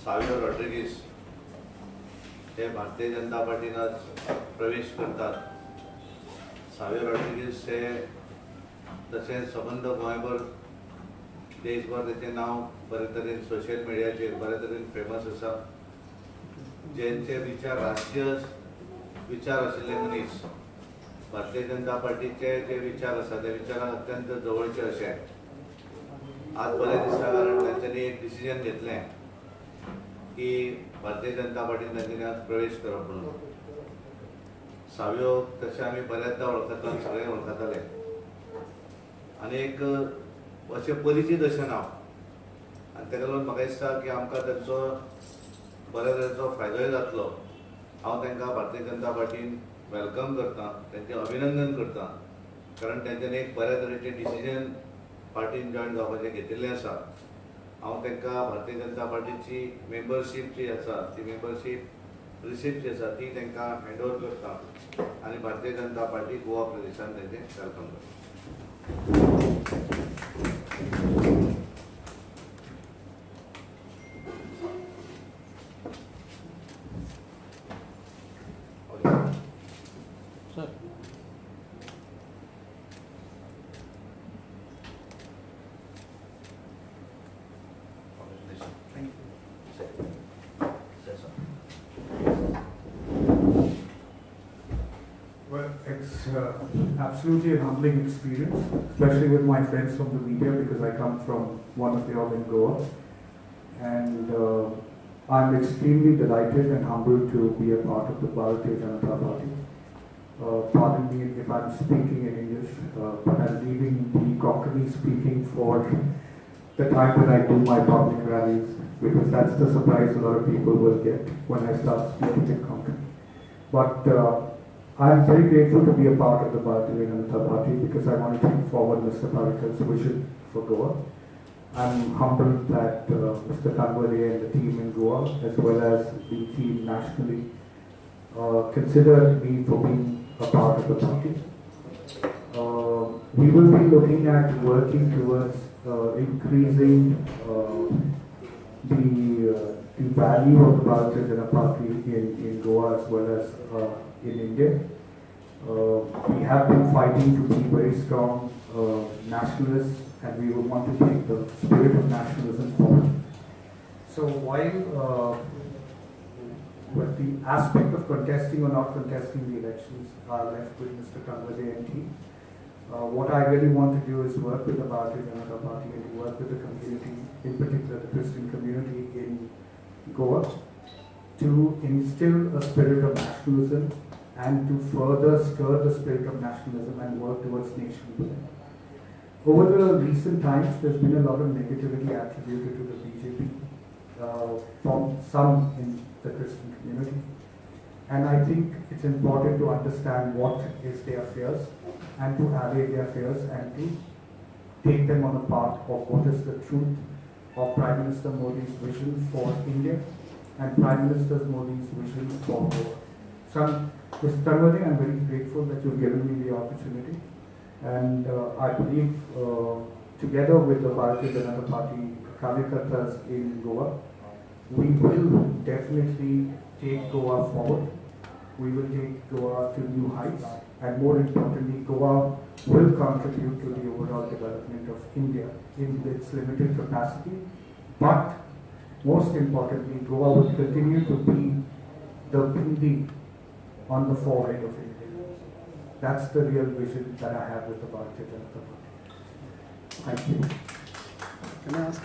सावियो रॉड्रिगीज हे भारतीय जनता पार्टीन आज प्रवेश करतात. सावियो रॉड्रिगीज हे तशेंच सबंद गोंयभर देशभर तेचें नांव बरे तरेन सोशल मिडियाचेर बरे तरेन फेमस आसा. जेंचे विचार राष्ट्रीय विचार आशिल्ले मनीस भारतीय जनता पार्टीचे जे विचार आसा ते विचाराक अत्यंत जवळचे अशे. आज बरें दिसता कारण तांच्यांनी एक डिसिजन घेतलें की भारतीय जनता पार्टीन तांच्यांनी आज प्रवेश करप म्हणून. सावियो तशें आमी बऱ्याचदा वळखता, सगळे वळखताले आनी एक अशें परिचीत अशें नांव आनी ताका लागून म्हाका दिसता की आमकां तांचो बऱ्या तरेचो फायदोय जातलो. हांव तांकां भारतीय जनता पार्टीन वेलकम करता, तांचें अभिनंदन करता कारण तांच्यांनी एक बऱ्या तरेचें डिसिजन पार्टीन जॉयन जावपाचें घेतिल्लें आसा. हांव तांकां भारतीय जनता पार्टीची मेंबरशीप जी आसा ती मेंबरशीप रिसिप्ट जी आसा ती तांकां हँड ओवर करता आनी भारतीय जनता पार्टी गोवा प्रदेशान तांचें वेलकम करता. Well, it's absolutely a humbling experience, especially with my friends from the media, because I come from one of the all in Goa. And I'm extremely delighted and humbled to be a part of the Bharatiya Janata Party. Pardon me if I'm speaking in English, but I'm leaving the Konkani speaking for the time when I do my public rallies, because that's the surprise a lot of people will get when I start speaking in Konkani. But I'm very grateful to be a part of the Bharatiya Janata Party because I want to take forward Mr. Parekhar's vision for Goa. I'm humbled that Mr. Tanwale and the team in Goa, as well as the team nationally, considered me for being a part of the party. We will be looking at working towards increasing the value of the Bharatiya Janata Party in Goa as well as in India. We have been fighting to be very strong nationalists, and we will want to take the spirit of nationalism forward. So while with the aspect of contesting or not contesting the elections are left with Mr. Tanwale and team, what I really want to do is work with the Bharatiya Janata Party and work with the community, in particular the Christian community in Goa, to instill a spirit of nationalism and to further stir the spirit of nationalism and work towards nation building. Over the recent times, there's been a lot of negativity attributed to the BJP from some in the Christian community. And I think it's important to understand what is their fears and to allay their fears and to take them on a path of what is the truth of Prime Minister Modi's vision for India and Prime Minister Modi's vision for Goa. So, Mr. Tanwale, I'm very grateful that you've given me the opportunity, and I believe together with the Bharatiya Janata Party Karyakartas in Goa, we will definitely take Goa forward. We will take Goa to new heights, and more importantly, Goa will contribute to the overall development of India in its limited capacity. But most importantly, Goa will continue to be the bindi on the forehead of India. That's the real vision that I have with the Bharatiya Janata Party. Thank you. Can I ask?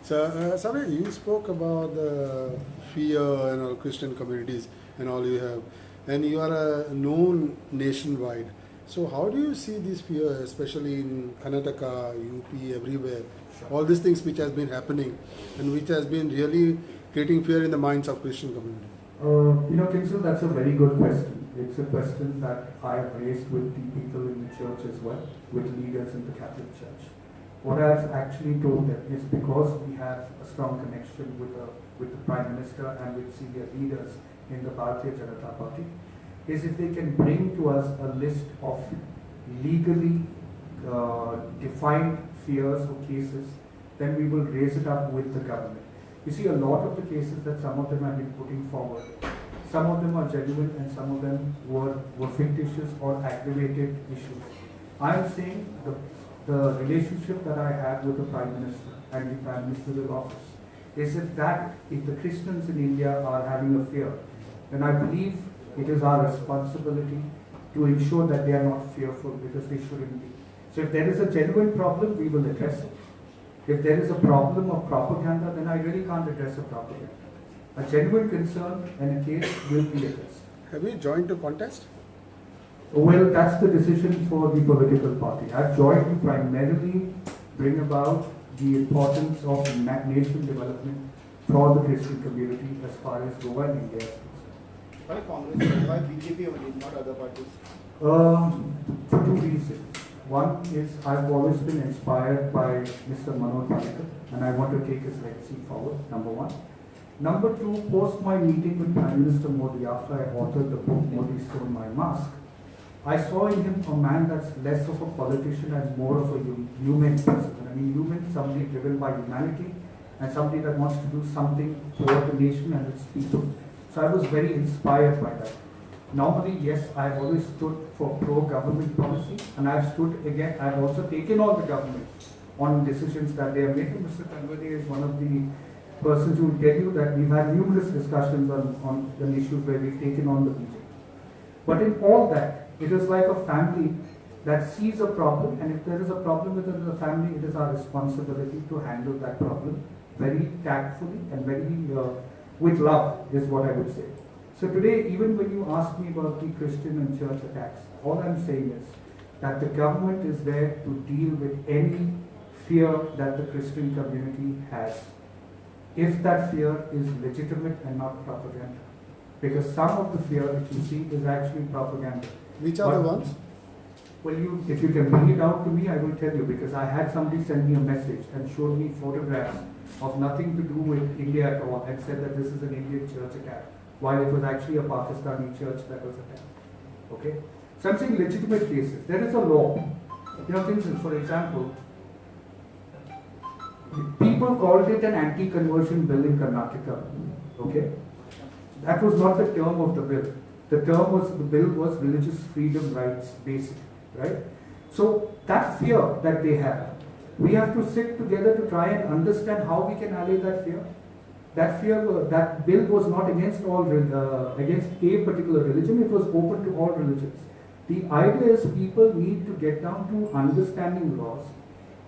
So, Sabi, you spoke about the fear and all Christian communities and all you have, and you are known nationwide. So, how do you see this fear, especially in Karnataka, UP, everywhere? Sure. All these things which has been happening and which has been really creating fear in the minds of Christian community. Kinsel, that's a very good question. It's a question that I have raised with the people in the church as well, with leaders in the Catholic Church. What I've actually told them is because we have a strong connection with the Prime Minister and with senior leaders in the Bharatiya Janata Party, is if they can bring to us a list of legally defined fears or cases then we will raise it up with the government. You see, a lot of the cases that some of them have been putting forward, some of them are genuine and some of them were fictitious or aggravated issues. I am saying the relationship that I have with the Prime Minister and the Prime Ministerial office is that if the Christians in India are having a fear, then I believe it is our responsibility to ensure that they are not fearful, because they shouldn't be. So if there is a genuine problem, we will address it. If there is a problem of propaganda, then I really can't address a propaganda. A genuine concern and a case will be addressed. Have you joined to contest? Well, that's the decision for the political party. I've joined to primarily bring about the importance of nation development for the Christian community as far as Goa and India is concerned. Why Congress? Why BJP only, not other parties? For two reasons. One is I've always been inspired by Mr. Manoj Parrikar, and I want to take his legacy forward, number one. Number two, post my meeting with Prime Minister Modi after I authored the book Modi Stole My Mask, I saw in him a man that's less of a politician and more of a human person. And I mean human, somebody driven by humanity and somebody that wants to do something for the nation and its people. So I was very inspired by that. Normally, yes, I've always stood for pro-government policy, and I've stood again, I've also taken on the government on decisions that they have made. Mr. Tanwade is one of the persons who will tell you that we've had numerous discussions on the issues where we've taken on the BJP. But in all that, it is like a family that sees a problem, and if there is a problem within the family, it is our responsibility to handle that problem very tactfully and very with love, is what I would say. So today, even when you ask me about the Christian and church attacks, all I'm saying is that the government is there to deal with any fear that the Christian community has, if that fear is legitimate and not propaganda. Because some of the fear, if you see, is actually propaganda. Which are the ones? Well, if you can bring it out to me, I will tell you, because I had somebody send me a message and showed me photographs of nothing to do with India at all and said that this is an Indian church attack, while it was actually a Pakistani church that was attacked. Okay? So I'm saying legitimate cases. There is a law. You know, for example, people called it an anti-conversion bill in Karnataka. Okay? That was not the term of the bill. The bill was religious freedom rights, basically, right? So that fear that they have, we have to sit together to try and understand how we can allay that fear. That fear, that bill was not against against a particular religion, it was open to all religions. The idea is people need to get down to understanding laws.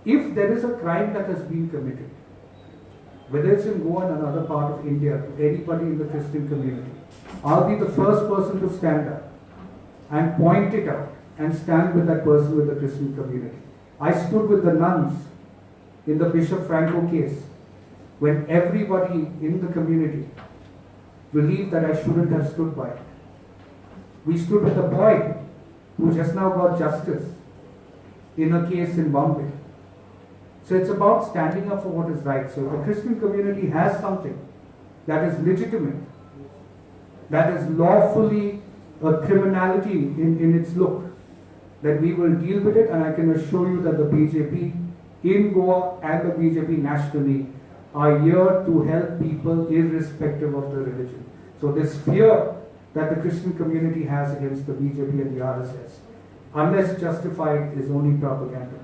If there is a crime that has been committed, whether it's in Goa and another part of India, to anybody in the Christian community, I'll be the first person to stand up and point it out and stand with that person with the Christian community. I stood with the nuns in the Bishop Franco case when everybody in the community believed that I shouldn't have stood by it. We stood with the boy who just now got justice in a case in Bombay. So it's about standing up for what is right. So if the Christian community has something that is legitimate, that is lawfully a criminality in its look, that we will deal with it, and I can assure you that the BJP in Goa and the BJP nationally are here to help people irrespective of the religion. So this fear that the Christian community has against the BJP and the RSS, unless justified, is only propaganda.